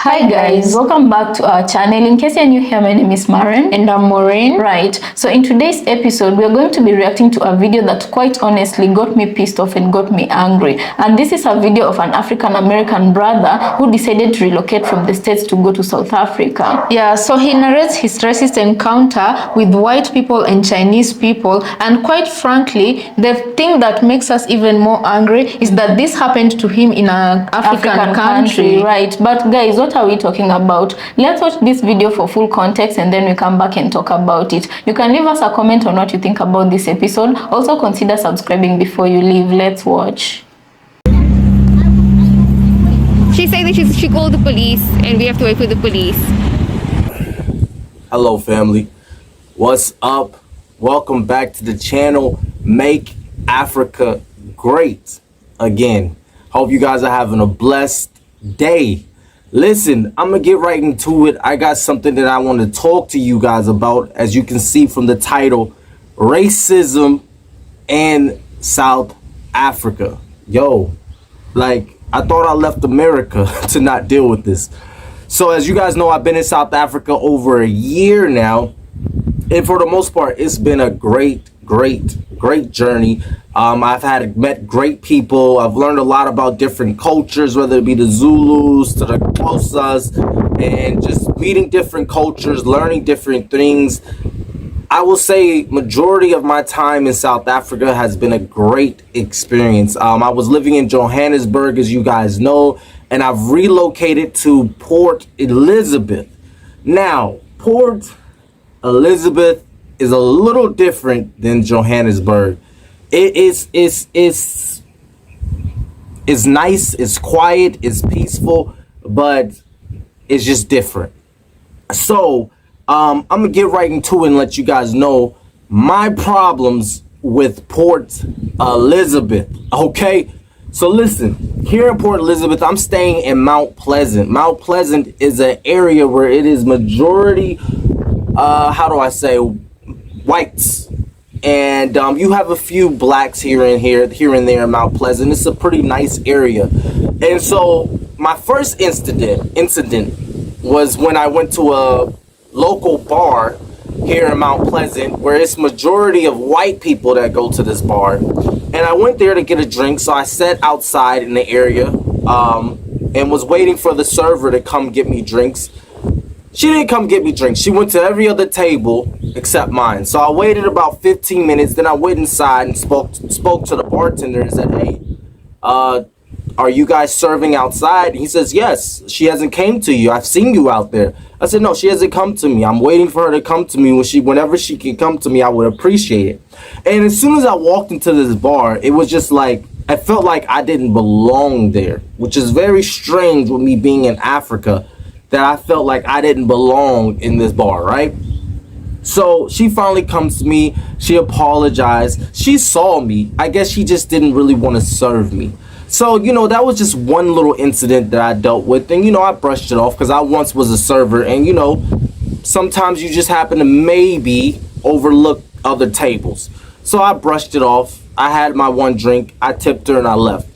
Hi guys, welcome back to our channel. In case you're new here, my name is Maren And I'm Maureen. Right, so in today's episode we are going to be reacting to a video that quite honestly got me pissed off and got me angry. And this is a video of an African American brother who decided to relocate from the States to go to South Africa. Yeah, so he narrates his racist encounter with white people and Chinese people, and quite frankly the thing that makes us even more angry is that this happened to him in an African country. Right, but guys, what are we talking about? Let's watch this video for full context and then we come back and talk about it. You can leave us a comment on what you think about this episode. Also consider subscribing before you leave. Let's watch. She said that she called the police and we have to wait for the police. Hello family, what's up? Welcome back to the channel. Make Africa Great Again. Hope you guys are having a blessed day. Listen, I'm gonna get right into it. I got something that I want to talk to you guys about. As you can see from the title, racism in South Africa. Yo, like, I thought I left America to not deal with this. So as you guys know, I've been in South Africa over a year now, and for the most part it's been a great journey. I've met great people. I've learned a lot about different cultures, whether it be the Zulus to the Xhosas, and just meeting different cultures, learning different things. I will say majority of my time in South Africa has been a great experience. I was living in Johannesburg, as you guys know, and I've relocated to Port Elizabeth. Now, Port Elizabeth is a little different than Johannesburg. It's nice, it's quiet, it's peaceful, but it's just different. So I'm gonna get right into it and let you guys know my problems with Port Elizabeth. Okay, so listen, here in Port Elizabeth, I'm staying in Mount Pleasant. Mount Pleasant is an area where it is majority whites, and you have a few blacks here and there in Mount Pleasant. It's a pretty nice area. And so my first incident was when I went to a local bar here in Mount Pleasant, where it's majority of white people that go to this bar. And I went there to get a drink, so I sat outside in the area and was waiting for the server to come get me drinks. She didn't come get me drinks. She went to every other table except mine. So I waited about 15 minutes. Then I went inside and spoke to the bartender and said, "Hey, are you guys serving outside?" And he says, "Yes, she hasn't came to you. I've seen you out there." I said, "No, she hasn't come to me. I'm waiting for her to come to me. Whenever she can come to me, I would appreciate it." And as soon as I walked into this bar, it was just like, I felt like I didn't belong there, which is very strange with me being in Africa, that I felt like I didn't belong in this bar, right? So she finally comes to me. She apologized. She saw me. I guess she just didn't really want to serve me. So, that was just one little incident that I dealt with. And, I brushed it off because I once was a server. And, sometimes you just happen to maybe overlook other tables. So I brushed it off. I had my one drink. I tipped her and I left.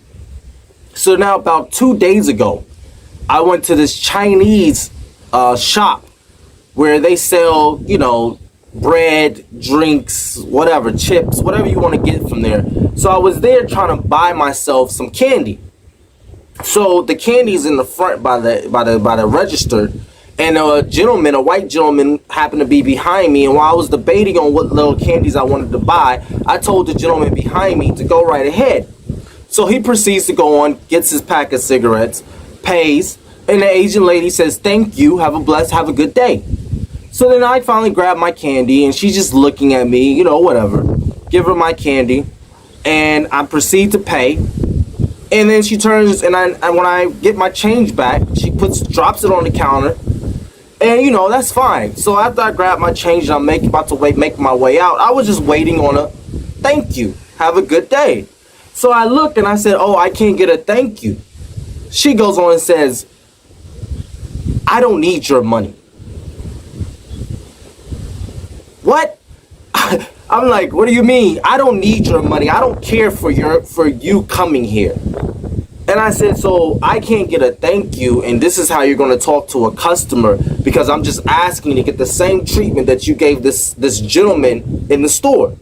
So now about 2 days ago, I went to this Chinese shop where they sell, bread, drinks, whatever, chips, whatever you want to get from there. So I was there trying to buy myself some candy. So the candy's in the front by the register, and a white gentleman happened to be behind me. And while I was debating on what little candies I wanted to buy, I told the gentleman behind me to go right ahead. So he proceeds to go on, gets his pack of cigarettes, pays, and the Asian lady says, "Thank you, have a good day." So then I finally grab my candy, and she's just looking at me, whatever. Give her my candy, and I proceed to pay. And then she turns, and when I get my change back, she drops it on the counter, and that's fine. So after I grab my change and I'm about to make my way out, I was just waiting on a "thank you, have a good day." So I looked and I said, "Oh, I can't get a thank you." She goes on and says, "I don't need your money." What? I'm like, "What do you mean? I don't need your money. I don't care for you coming here." And And I said, so I can't get a thank you, and this is how you're going to talk to a customer, because I'm just asking to get the same treatment that you gave this gentleman in the store.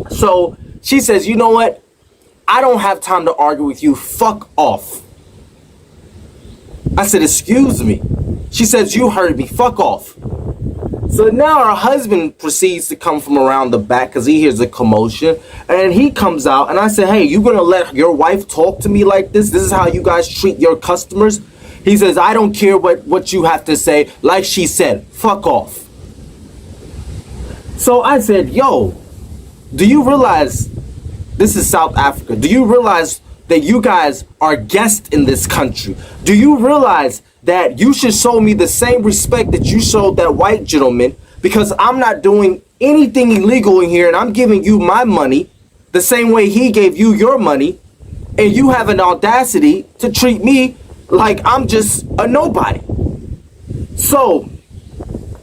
So she says, you know what? I don't have time to argue with you. Fuck off. I said, excuse me. She says, you heard me. Fuck off. So now her husband proceeds to come from around the back because he hears a commotion. And he comes out, and I said, hey, you going to let your wife talk to me like this? This is how you guys treat your customers? He says, I don't care what you have to say. Like she said, fuck off. So I said, yo, do you realize this is South Africa? Do you realize that you guys are guests in this country? Do you realize that you should show me the same respect that you showed that white gentleman, because I'm not doing anything illegal in here and I'm giving you my money the same way he gave you your money, and you have an audacity to treat me like I'm just a nobody. So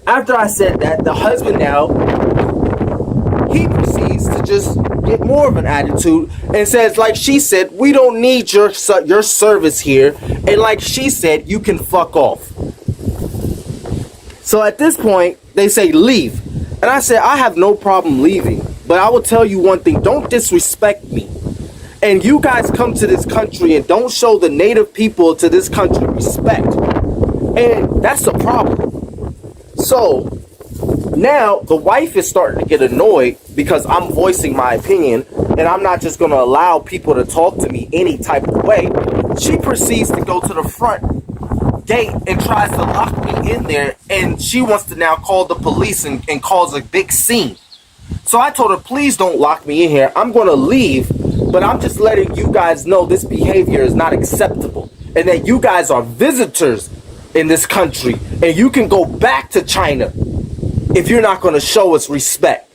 after I said that, the husband now, he proceeds to just get more of an attitude and says, like she said, we don't need your service here, and like she said, you can fuck off. So at this point, they say leave, and I said, I have no problem leaving, but I will tell you one thing: don't disrespect me. And you guys come to this country and don't show the native people to this country respect, and that's the problem. So now the wife is starting to get annoyed because I'm voicing my opinion, and I'm not just going to allow people to talk to me any type of way. She proceeds to go to the front gate and tries to lock me in there, and she wants to now call the police and cause a big scene. So I told her, please don't lock me in here. I'm going to leave, but I'm just letting you guys know this behavior is not acceptable, and that you guys are visitors in this country, and you can go back to China if you're not going to show us respect.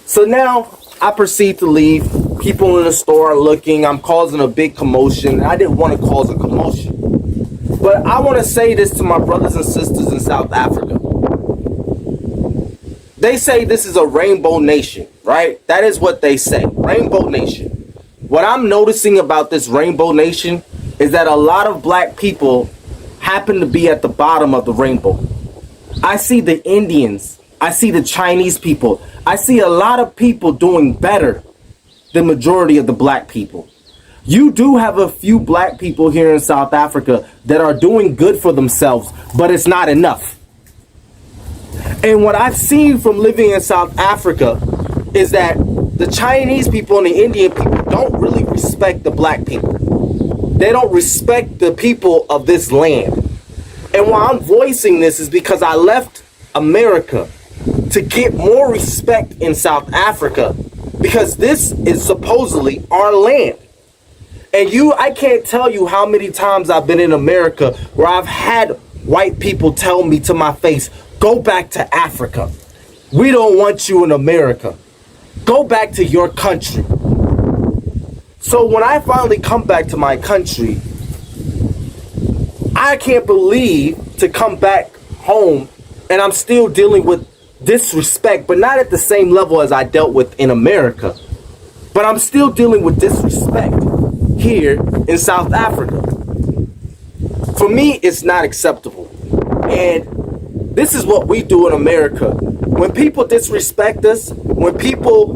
So now I proceed to leave. People in the store are looking. I'm causing a big commotion. I didn't want to cause a commotion. But I want to say this to my brothers and sisters in South Africa. They say this is a rainbow nation, right? That is what they say. Rainbow nation. What I'm noticing about this rainbow nation is that a lot of black people happen to be at the bottom of the rainbow. I see the Indians. I see the Chinese people. I see a lot of people doing better than majority of the black people. You do have a few black people here in South Africa that are doing good for themselves, but it's not enough. And what I've seen from living in South Africa is that the Chinese people and the Indian people don't really respect the black people. They don't respect the people of this land. And why I'm voicing this is because I left America to get more respect in South Africa, because this is supposedly our land. And I can't tell you how many times I've been in America where I've had white people tell me to my face, go back to Africa. We don't want you in America. Go back to your country. So when I finally come back to my country, I can't believe to come back home and I'm still dealing with disrespect, but not at the same level as I dealt with in America. But I'm still dealing with disrespect here in South Africa. For me, it's not acceptable. And this is what we do in America. When people disrespect us, when people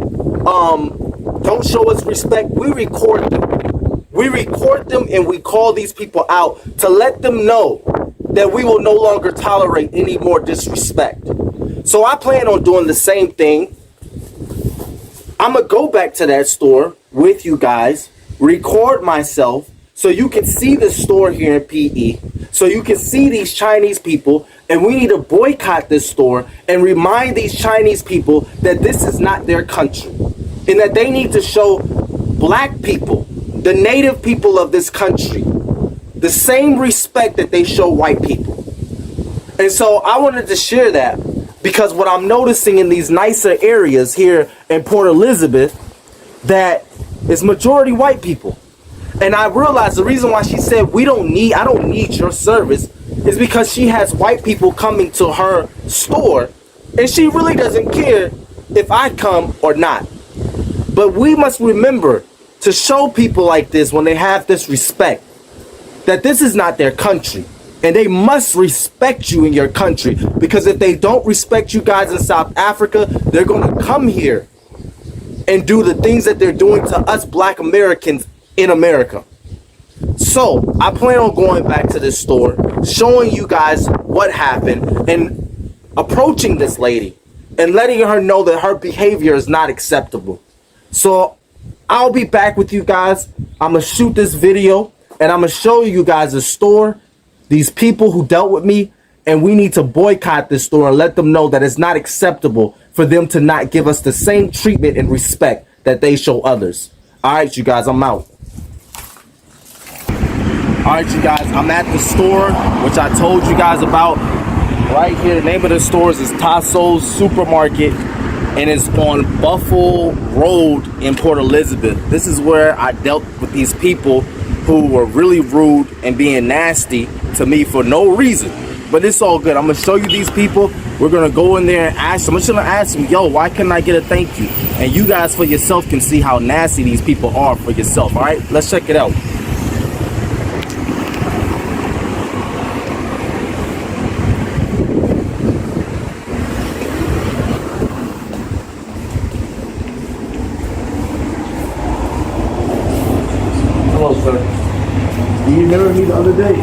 don't show us respect, we record them. We record them and we call these people out to let them know that we will no longer tolerate any more disrespect. So I plan on doing the same thing. I'm going to go back to that store with you guys, record myself so you can see the store here in PE, so you can see these Chinese people, and we need to boycott this store and remind these Chinese people that this is not their country, and that they need to show black people, the native people of this country, the same respect that they show white people. And so I wanted to share that, because what I'm noticing in these nicer areas here in Port Elizabeth, that is majority white people. And I realized the reason why she said I don't need your service is because she has white people coming to her store, and she really doesn't care if I come or not. But we must remember to show people like this when they have this respect that this is not their country. And they must respect you in your country, because if they don't respect you guys in South Africa, they're going to come here and do the things that they're doing to us Black Americans in America. So I plan on going back to this store, showing you guys what happened, and approaching this lady and letting her know that her behavior is not acceptable. So I'll be back with you guys. I'm going to shoot this video and I'm going to show you guys the store, these people who dealt with me, and we need to boycott this store and let them know that it's not acceptable for them to not give us the same treatment and respect that they show others. All right, you guys, I'm out. All right, you guys, I'm at the store, which I told you guys about. Right here, the name of the store is Tasso's Supermarket, and it's on Buffalo Road in Port Elizabeth. This is where I dealt with these people who were really rude and being nasty to me for no reason. But it's all good. I'm gonna show you these people. We're gonna go in there and ask them. I'm just gonna ask them, yo, why can't I get a thank you? And you guys for yourself can see how nasty these people are for yourself. All right, let's check it out. Hello, sir. You remember me the other day?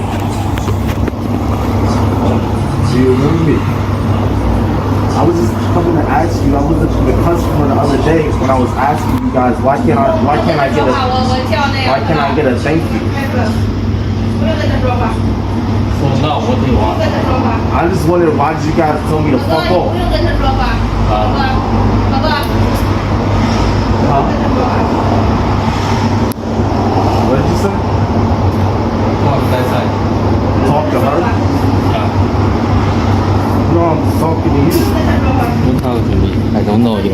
Do you remember me? I was just coming to ask you. I was the customer the other day when I was asking you guys why can't I get a thank you? I just wondered, why did you guys tell me to fuck off? What did you say? Talk to her? No, I'm talking to you. Don't talk to me. I don't know you.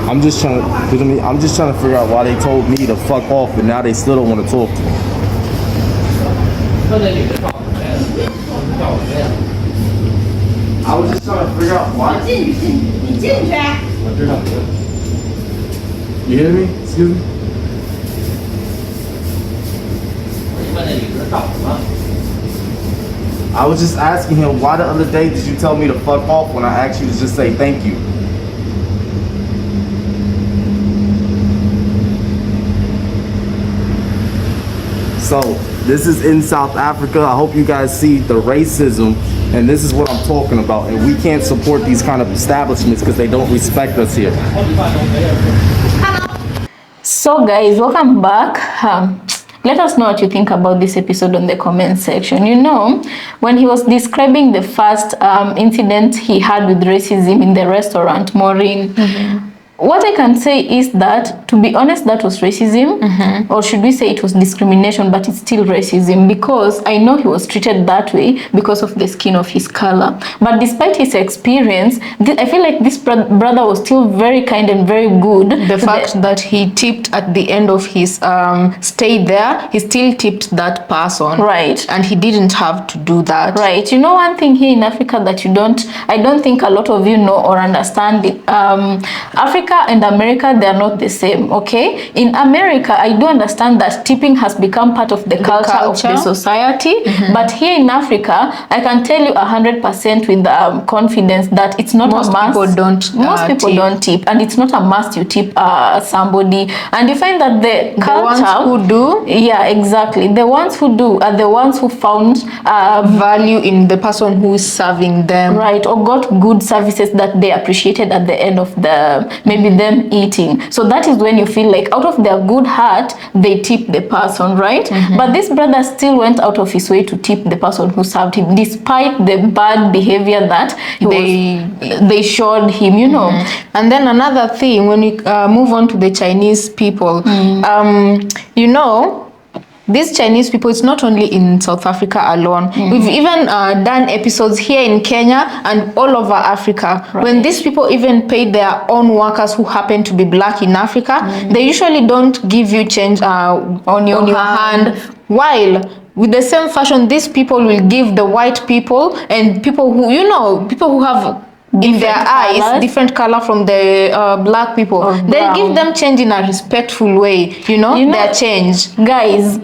I'm just trying to figure out why they told me to fuck off, and now they still don't want to talk to me. I was just trying to figure out why. You hear me? Excuse me? I was just asking him, why the other day did you tell me to fuck off when I asked you to just say thank you? So, this is in South Africa. I hope you guys see the racism, and this is what I'm talking about. And we can't support these kind of establishments because they don't respect us here. So guys, welcome back. Let us know what you think about this episode on the comment section. You know, when he was describing the first incident he had with racism in the restaurant, Maureen, what I can say is that, to be honest, that was racism, or should we say it was discrimination, but it's still racism, because I know he was treated that way because of the skin of his color. But despite his experience, I feel like this brother was still very kind and very good. The fact that he tipped at the end of his stay there, he still tipped that person. Right. And he didn't have to do that. Right. You know, one thing here in Africa that I don't think a lot of you know or understand it. Africa and America, they are not the same, okay? In America, I do understand that tipping has become part of the culture of the society, but here in Africa, I can tell you 100% with confidence that it's not a must. Most people don't tip, and it's not a must you tip somebody. And you find that the culture, ones who do, yeah, exactly, the ones who do are the ones who found value in the person who is serving them, right, or got good services that they appreciated at the end of maybe them eating. So that is when you feel like out of their good heart they tip the person, right? But this brother still went out of his way to tip the person who served him, despite the bad behavior that they showed him, you know. And then another thing, when we move on to the Chinese people, you know, these Chinese people, it's not only in South Africa alone. We've even done episodes here in Kenya and all over Africa. Right. When these people even pay their own workers who happen to be black in Africa, they usually don't give you change on your hand. While with the same fashion, these people will give the white people and people who, you know, people who have in their eyes different color from the black people, they give them change in a respectful way, you know, their change. Guys,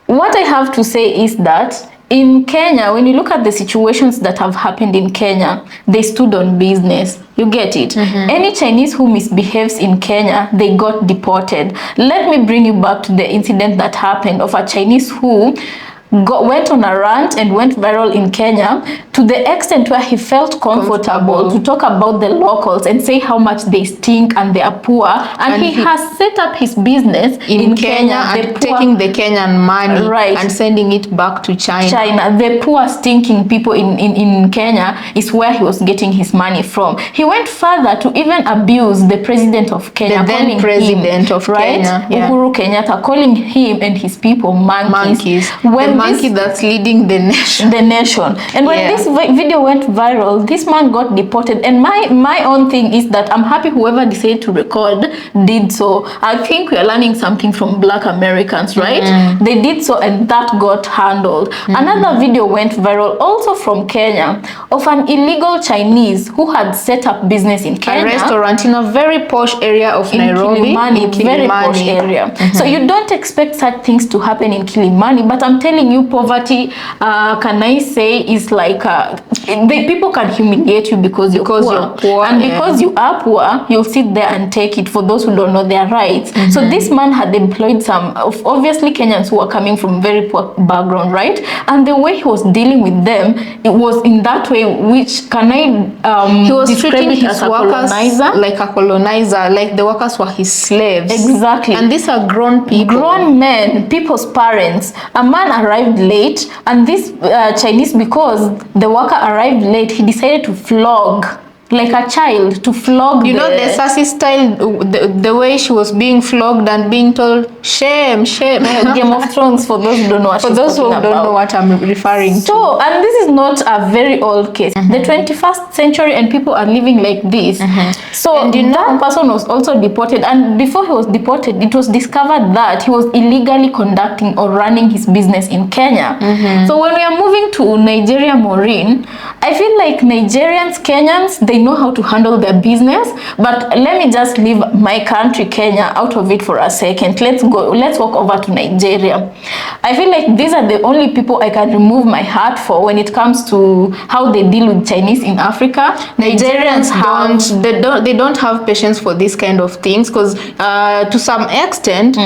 what I have to say is that in Kenya, when you look at the situations that have happened in Kenya, they stood on business. You get it? Any Chinese who misbehaves in Kenya, they got deported. Let me bring you back to the incident that happened of a Chinese who went on a rant and went viral in Kenya to the extent where he felt comfortable to talk about the locals and say how much they stink and they are poor, and he has set up his business in Kenya and taking the Kenyan money and sending it back to China. The poor stinking people in Kenya is where he was getting his money from. He went further to even abuse the president of Kenya, the then president of Kenya, Uhuru Kenyatta, calling him and his people monkeys. When monkey that's leading the nation. And when this video went viral, this man got deported. And my own thing is that I'm happy whoever decided to record did so. I think we are learning something from Black Americans, right? They did so, and that got handled. Another video went viral also from Kenya of an illegal Chinese who had set up business in Kenya, a restaurant in a very posh area of Nairobi, in Kilimani. Very posh area. So you don't expect such things to happen in Kilimani, but I'm telling you, poverty, can I say, is like people can humiliate you because you're poor, and because you are poor, you'll sit there and take it. For those who don't know their rights, so this man had employed some of obviously Kenyans who are coming from very poor background, right? And the way he was dealing with them, it was in that way, which can I he was treating his workers colonizer? Like a colonizer, like the workers were his slaves. Exactly. And these are grown people, grown men, people's parents. A man arrived late, and this Chinese, because the worker arrived late, he decided to flog like a child, to flog. You know the Racyst style, the way she was being flogged and being told shame. Game of Thrones, for those who don't know what know what I'm referring to. So, and this is not a very old case. The 21st century, and people are living like this. So, and that person was also deported, and before he was deported, it was discovered that he was illegally conducting or running his business in Kenya. So when we are moving to Nigeria, Maureen, I feel like Nigerians, Kenyans, they know how to handle their business. But let me just leave my country, Kenya, out of it for a second. Let's walk over to Nigeria. I feel like these are the only people I can remove my heart for when it comes to how they deal with Chinese in Africa. Nigerians don't have patience for these kind of things, because to some extent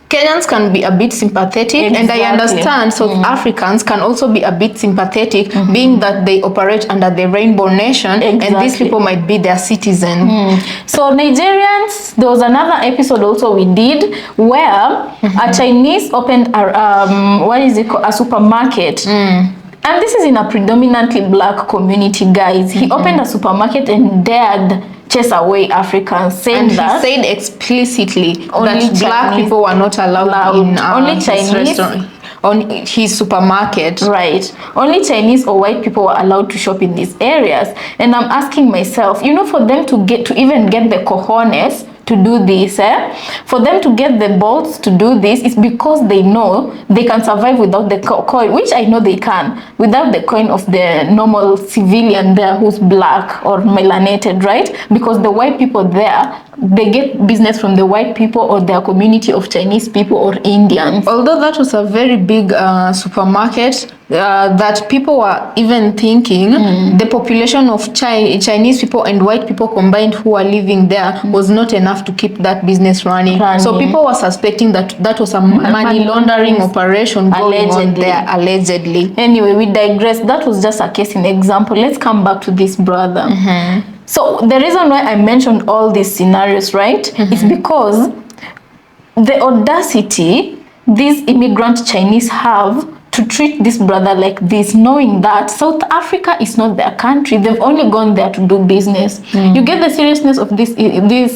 Kenyans can be a bit sympathetic, and I understand South Africans can also be a bit sympathetic, being that they operate under the Rainbow Nation, and these people might be their citizens. So Nigerians, there was another episode also we did where a Chinese opened a supermarket. And this is in a predominantly black community, guys. He opened a supermarket and dared chase away Africans, saying that he said explicitly that black people were not allowed in only Chinese restaurant, on his supermarket. Right. Only Chinese or white people were allowed to shop in these areas. And I'm asking myself, you know, for them to even get the cojones to do this, for them to get the balls to do this, is because they know they can survive without the coin, which I know they can, without the coin of the normal civilian there who's black or melanated, right? Because the white people there, they get business from the white people or their community of Chinese people or Indians. Although that was a very big supermarket, that people were even thinking the population of Chinese people and white people combined who are living there was not enough to keep that business running. So people were suspecting that was a money laundering operation going on there, allegedly. Anyway, we digress. That was just a case in example. Let's come back to this brother. So the reason why I mentioned all these scenarios, right, is because the audacity these immigrant Chinese have to to treat this brother like this, knowing that South Africa is not their country. They've only gone there to do business. You get the seriousness of this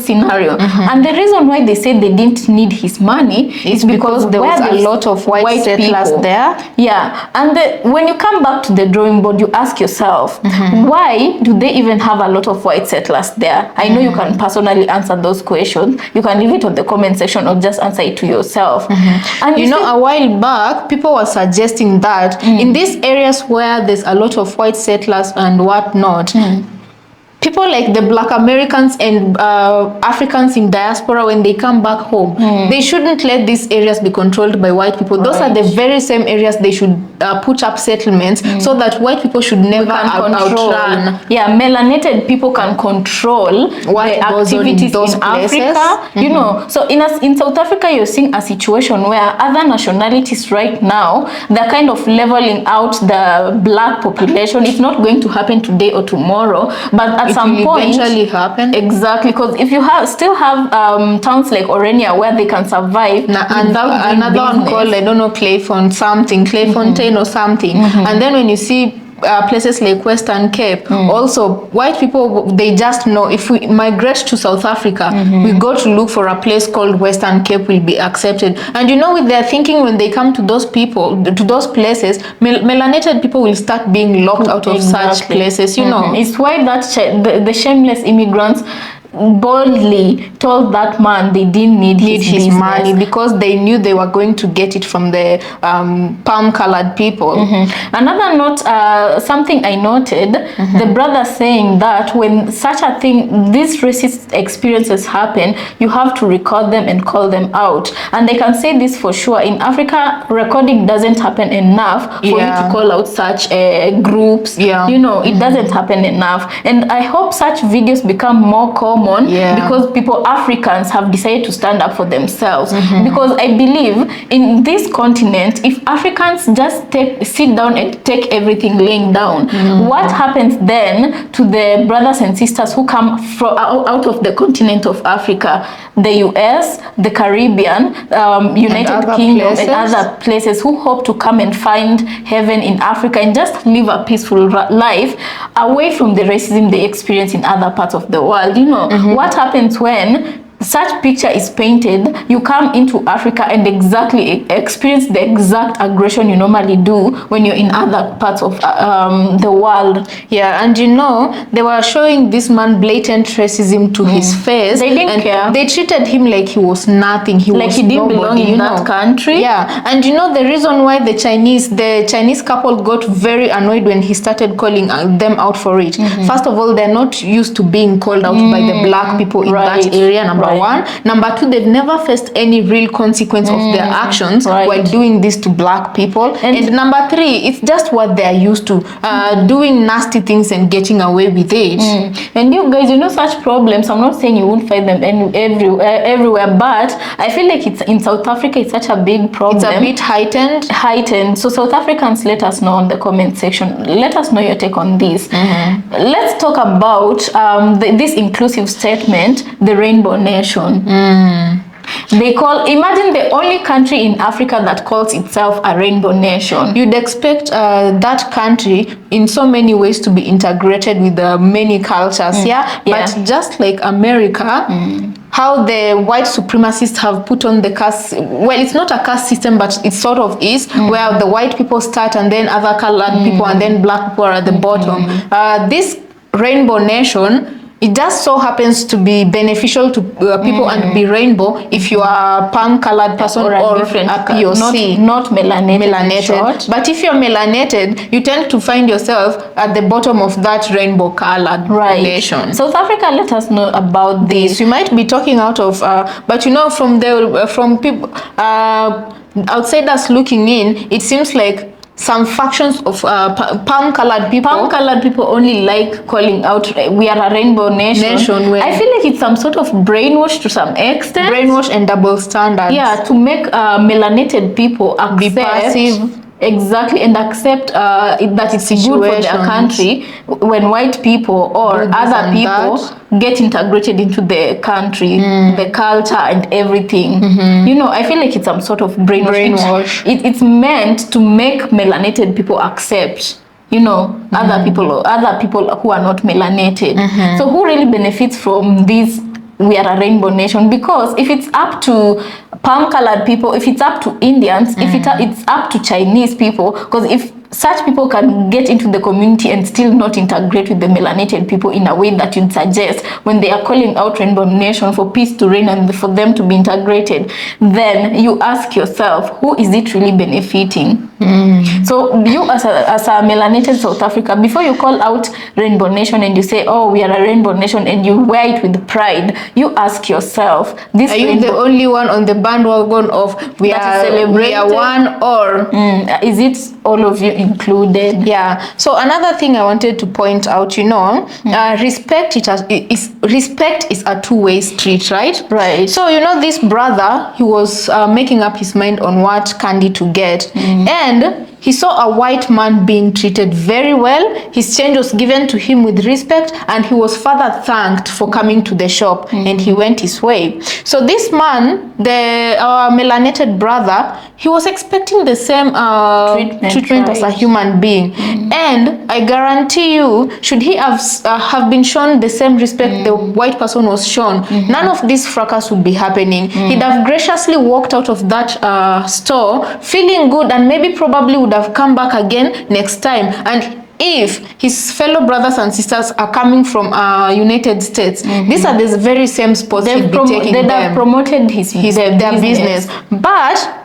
scenario. And the reason why they said they didn't need his money is because there was a lot of white settlers people there. Yeah, and when you come back to the drawing board, you ask yourself, why do they even have a lot of white settlers there? I know you can personally answer those questions. You can leave it on the comment section or just answer it to yourself. And you know, a while back, people were suggesting that in these areas where there's a lot of white settlers and whatnot, people like the Black Americans and Africans in diaspora, when they come back home, they shouldn't let these areas be controlled by white people. Those are the very same areas they should put up settlements so that white people should never outrun. Yeah, melanated people can control what the activities in Africa. You know, so in South Africa, you're seeing a situation where other nationalities right now, they're kind of leveling out the black population. It's not going to happen today or tomorrow, but at some point eventually happen. Exactly, because if you still have towns like Orania where they can survive, and another one called, I don't know, Clayfontaine or something, and then when you see places like Western Cape, also white people, they just know if we migrate to South Africa, we go to look for a place called Western Cape will be accepted. And you know, with their thinking, when they come to those people, to those places, melanated people will start being locked out of such places. You know, it's why that the shameless immigrants boldly told that man they didn't need his money, because they knew they were going to get it from the palm-colored people. Another note, something I noted, the brother saying that when such a thing, these racist experiences happen, you have to record them and call them out. And they can say this for sure. In Africa, recording doesn't happen enough for you to call out such groups. You know, it doesn't happen enough. And I hope such videos become more common, because Africans have decided to stand up for themselves. Because I believe in this continent, if Africans just sit down and take everything laying down, what happens then to the brothers and sisters who come out of the continent of Africa, the US, the Caribbean, United Kingdom and other places, who hope to come and find heaven in Africa and just live a peaceful life away from the racism they experience in other parts of the world? You know, what happens when such picture is painted, you come into Africa and experience the exact aggression you normally do when you're in other parts of the world. And you know, they were showing this man blatant racism to his face. They didn't care. They treated him like he was nothing. He didn't belong in that country. And you know, the reason why the Chinese couple got very annoyed when he started calling them out for it. First of all, they're not used to being called out by the black people in that area, number one. Number two, they've never faced any real consequence of their actions while doing this to black people. And number three, it's just what they're used to, doing nasty things and getting away with it. And you guys, you know, such problems, I'm not saying you won't find them everywhere, but I feel like it's in South Africa, it's such a big problem. It's a bit heightened. So South Africans, let us know on the comment section. Let us know your take on this. Let's talk about this inclusive statement, the Rainbow Nation. They imagine the only country in Africa that calls itself a rainbow nation. You'd expect that country in so many ways to be integrated with many cultures, but just like America, how the white supremacists have put on the caste, well, it's not a caste system, but it sort of is, where the white people start and then other colored people and then black people are at the bottom. This rainbow nation, it just so happens to be beneficial to people and be rainbow if you are a palm-colored person or a POC. Not melanated. But if you're melanated, you tend to find yourself at the bottom of that rainbow-colored nation. South Africa, let us know about this. You might be talking out of, but you know, from people, outsiders looking in, it seems like some factions of palm-colored people only like calling out, we are a rainbow nation. I feel like it's some sort of brainwash to some extent. Brainwash and double standards. To make melanated people accept, be passive. exactly, and accept that it's good for their Situations. country when white people or Do this other and people get integrated into the country, the culture and everything. You know, I feel like it's some sort of Brainwash. It's meant to make melanated people accept, you know, other people who are not melanated. So who really benefits from this we are a rainbow nation? Because if it's up to palm colored people, if it's up to Indians, if it's up to Chinese people, because if such people can get into the community and still not integrate with the melanated people in a way that you'd suggest when they are calling out rainbow nation for peace to reign and for them to be integrated, then you ask yourself, who is it really benefiting? So you as a melanated South Africa, before you call out rainbow nation and you say, oh, we are a rainbow nation, and you wear it with pride, you ask yourself, this Are you the only one on the bandwagon of we that is are celebrated? one, or is it all of you included? yeah? So another thing I wanted to point out, you know, respect is a two-way street, right? Right. So you know, this brother, he was making up his mind on what candy to get, and he saw a white man being treated very well. His change was given to him with respect, and he was further thanked for coming to the shop, and he went his way. So this man, the melanated brother, he was expecting the same treatment as a human being, and I guarantee you, should he have been shown the same respect the white person was shown, none of this fracas would be happening. He'd have graciously walked out of that store feeling good, and maybe probably would have come back again next time. And if his fellow brothers and sisters are coming from United States, these are the very same spots he'd be taking them. They have promoted their business. But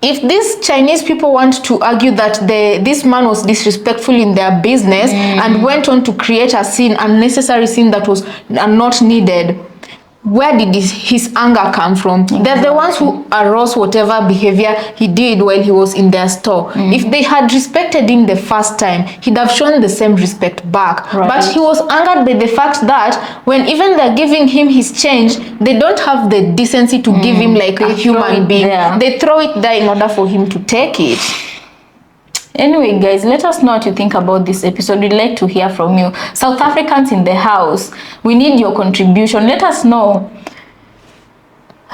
if these Chinese people want to argue that this man was disrespectful in their business and went on to create a scene, unnecessary scene that was not needed, where did his anger come from? They're the ones who arose whatever behavior he did while he was in their store. If they had respected him the first time, he'd have shown the same respect back. Right. But he was angered by the fact that when even they're giving him his change, they don't have the decency to give him like a human being. They throw it there in order for him to take it. Anyway, guys, let us know what you think about this episode. We'd like to hear from you. South Africans in the house, we need your contribution. Let us know.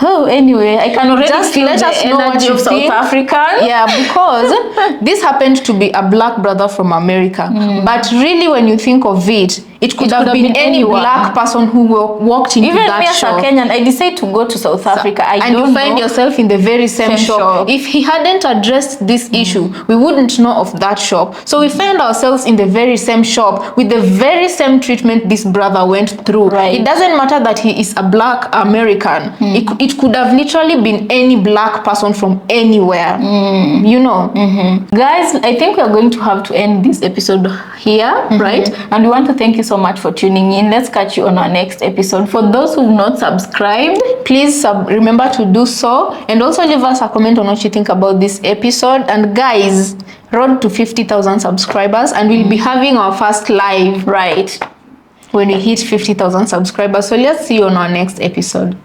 Oh, anyway, I can already Just feel let the us know what energy you of South think. African. Yeah, because this happened to be a black brother from America. But really, when you think of it, it could have been any anyone. black person who walked into Even that me as a shop. Kenyan, I decide to go to South Africa. And you find yourself in the very same shop. If he hadn't addressed this issue, we wouldn't know of that shop. So we find ourselves in the very same shop with the very same treatment this brother went through. Right. It doesn't matter that he is a black American. It could have literally been any black person from anywhere. You know. Guys, I think we are going to have to end this episode here, right? And we want to thank you so much for tuning in. Let's catch you on our next episode. For those who've not subscribed, please remember to do so, and also leave us a comment on what you think about this episode. And guys, road to 50,000 subscribers, and we'll be having our first live right, when we hit 50,000 subscribers. So let's see you on our next episode.